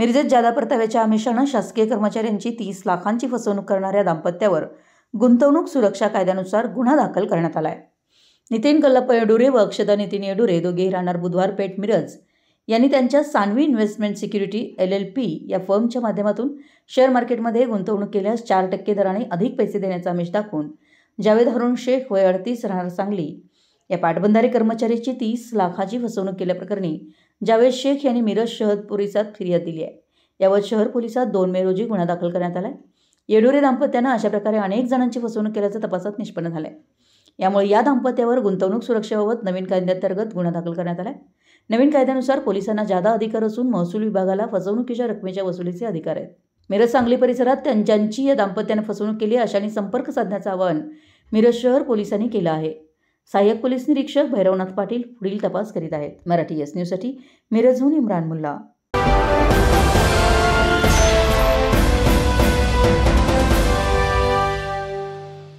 मिरजेत जादा परताव्याच्या आमिषानं शासकीय कर्मचाऱ्यांची 30 लाखांची फसवणूक करणाऱ्या दाम्पत्यावर गुंतवणूक सुरक्षा कायद्यानुसार गुन्हा दाखल करण्यात आला आहे। नितीन कल्लप्पा येडुरे व अक्षता नितीन येडुरे दोघेही राहणार बुधवार पेठ मिरज यांनी त्यांच्या सान्वी इन्व्हेस्टमेंट सिक्युरिटी LLP या फर्मच्या माध्यमातून शेअर मार्केटमध्ये गुंतवणूक केल्यास 4% दराने अधिक पैसे देण्याचा आमिष दाखवून जावेद हरून शेख वय 38 राहणार सांगली या पाटबंधारे कर्मचाऱ्याची 30 लाखाची फसवणूक केल्याप्रकरणी जावेद शेख यांनी मिरज शहर पोलिसात फिर्याद दिली आहे। यावर शहर पोलिसात 2 मे रोजी गुन्हा दाखल करण्यात आला आहे। येडुरे दाम्पत्यानं अशा प्रकारे अनेक जणांची फसवणूक केल्याचं तपासात निष्पन्न झालं आहे। यामुळे या दाम्पत्यावर गुंतवणूक सुरक्षेबाबत नवीन कायद्याअंतर्गत गुन्हा दाखल करण्यात आला आहे। नवीन कायद्यानुसार पोलिसांना जादा अधिकार असून महसूल विभागाला फसवणुकीच्या रकमेच्या वसुलीचे अधिकार आहेत। मिरज सांगली परिसरात ज्यांची या दाम्पत्याने फसवणूक केली अशांनी संपर्क साधण्याचं आवाहन मिरज शहर पोलिसांनी केलं आहे। सहाय्यक पोलीस निरीक्षक भैरवनाथ पाटील पुढील तपास करीत आहेत। मराठी एस न्यूजसाठी मिरजहून इम्रान मुल्ला।